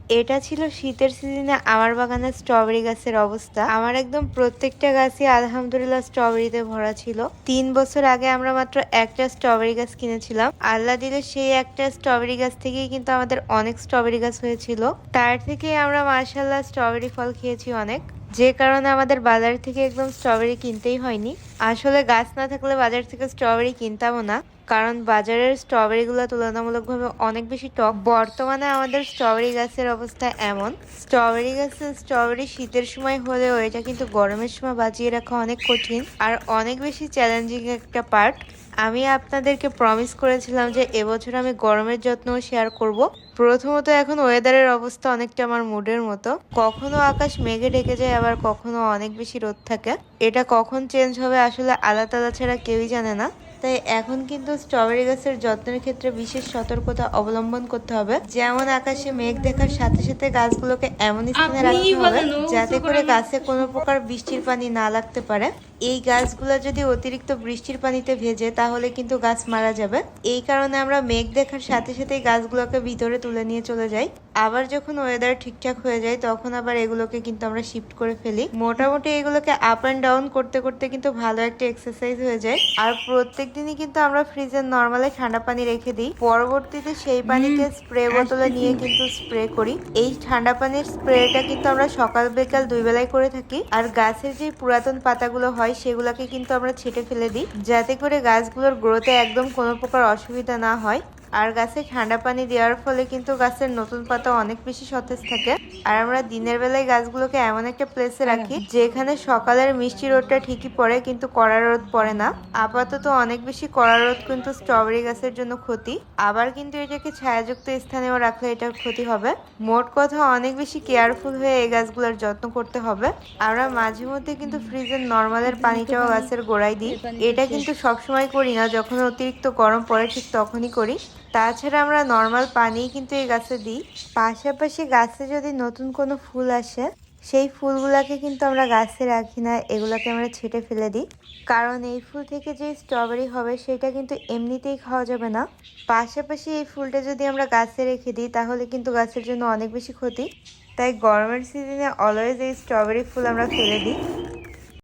এটা ছিল শীতের সিজনে আমার বাগানের স্ট্রবেরি গাছের অবস্থা। আমার একদম প্রত্যেকটা গাছই আলহামদুলিল্লাহ স্ট্রবেরিতে ভরা ছিল। 3 বছর আগে আমরা মাত্র একটা স্ট্রবেরি গাছ কিনেছিলাম। আল্লাহ দিলে সেই একটা স্ট্রবেরি গাছ থেকেই কিন্তু আমাদের অনেক স্ট্রবেরি গাছ হয়েছিল। তার থেকে আমরা মাশাআল্লাহ স্ট্রবেরি ফল খেয়েছি অনেক, যে কারণে আমাদের বাজার থেকে একদম স্ট্রবেরি কিনতেই হয়নি। আসলে গাছ না থাকলে বাজার থেকে স্ট্রবেরি কিনতামও না, কারণ বাজারের স্ট্রবেরি গুলো তুলনামূলকভাবে অনেক বেশি টক। বর্তমানে আমাদের স্ট্রবেরি গাছের অবস্থা এমন, স্ট্রবেরি গাছে স্ট্রবেরি শীতের সময় হলেও এটা কিন্তু গরমের সময় বাঁচিয়ে রাখা অনেক কঠিন আর অনেক বেশি চ্যালেঞ্জিং একটা পার্ট। আমি আপনাদেরকে প্রমিস করেছিলাম যে এবছর আমি গরমের যত্নও শেয়ার করব। প্রথমত এখন ওয়েদারের অবস্থা অনেকটা আমার মুডের মতো, কখনো আকাশ মেঘে ঢেকে যায়, আবার কখনো অনেক বেশি রোদ থাকে। এটা কখন চেঞ্জ হবে আসলে আল্লাহ তাআলা ছাড়া কেউই জানে না। তাই এখন কিন্তু স্ট্রবেরি গাছের যত্নের ক্ষেত্রে বিশেষ সতর্কতা অবলম্বন করতে হবে। যেমন আকাশে মেঘ দেখার সাথে সাথে গাছগুলোকে এমন স্থানে রাখতে হবে যাতে করে গাছে কোনো প্রকার বৃষ্টির পানি না লাগতে পারে। এই গাছগুলো যদি অতিরিক্ত বৃষ্টির পানিতে ভেজে তাহলে কিন্তু গাছ মারা যাবে। এই কারণে আমরা মেঘ দেখার সাথে সাথে গাছগুলোকে ভিতরে তুলে নিয়ে চলে যাই। আবার যখন ওয়েদার ঠিকঠাক হয়ে যায় তখন আবার এগুলোকে কিন্তু আমরা শিফট করে ফেলি। মোটামুটি এগুলোকে আপ অ্যান্ড ডাউন করতে করতে কিন্তু ভালো একটা এক্সারসাইজ হয়ে যায়। আর প্রত্যেক দিনই কিন্তু আমরা ফ্রিজের নর্মালি ঠান্ডা পানি রেখে দিই, পরবর্তীতে সেই পানিকে স্প্রে বোতলে নিয়ে কিন্তু স্প্রে করি। এই ঠান্ডা পানির স্প্রেটা কিন্তু আমরা সকাল বিকাল 2 বেলায় করে থাকি। আর গাছের যে পুরাতন পাতাগুলো হয় সেগুলোকে কিন্তু আমরা ছেটে ফেলে দিই যাতে করে গাছগুলোর গ্রোথে একদম কোনো প্রকার অসুবিধা না হয়। আর গাছে ঠান্ডা পানি দেওয়ার ফলে কিন্তু গাছের নতুন পাতা অনেক বেশি সতেজ থাকে। আর আমরা দিনের বেলায় গাছগুলোকে এমন একটা প্লেসে রাখি যেখানে সকালের মিষ্টি রোদটা ঠিকই পড়ে কিন্তু কড়া রোদ পড়ে না। আপাতত অনেক বেশি কড়া রোদ কিন্তু স্ট্রবেরি গাছের জন্য ক্ষতি, আবার কিন্তু এটাকে ছায়াযুক্ত স্থানেও রাখলে এটার ক্ষতি হবে। মোট কথা অনেক বেশি কেয়ারফুল হয়ে এই গাছগুলোর যত্ন করতে হবে। আমরা মাঝে মধ্যে কিন্তু ফ্রিজের নর্মালের পানিটাও গাছের গোড়ায় দিই। এটা কিন্তু সবসময় করি না, যখন অতিরিক্ত গরম পড়ে ঠিক তখনই করি। তাছাড়া আমরা নর্মাল পানিই কিন্তু এই গাছে দিই। পাশাপাশি গাছে যদি নতুন কোনো ফুল আসে সেই ফুলগুলাকে কিন্তু আমরা গাছে রাখি না, এগুলাকে আমরা ছেটে ফেলে দিই। কারণ এই ফুল থেকে যে স্ট্রবেরি হবে সেটা কিন্তু এমনিতেই খাওয়া যাবে না। পাশাপাশি এই ফুলটা যদি আমরা গাছে রেখে দিই তাহলে কিন্তু গাছের জন্য অনেক বেশি ক্ষতি। তাই গরমের সিজনে অলওয়েজ এই স্ট্রবেরি ফুল আমরা ফেলে দিই।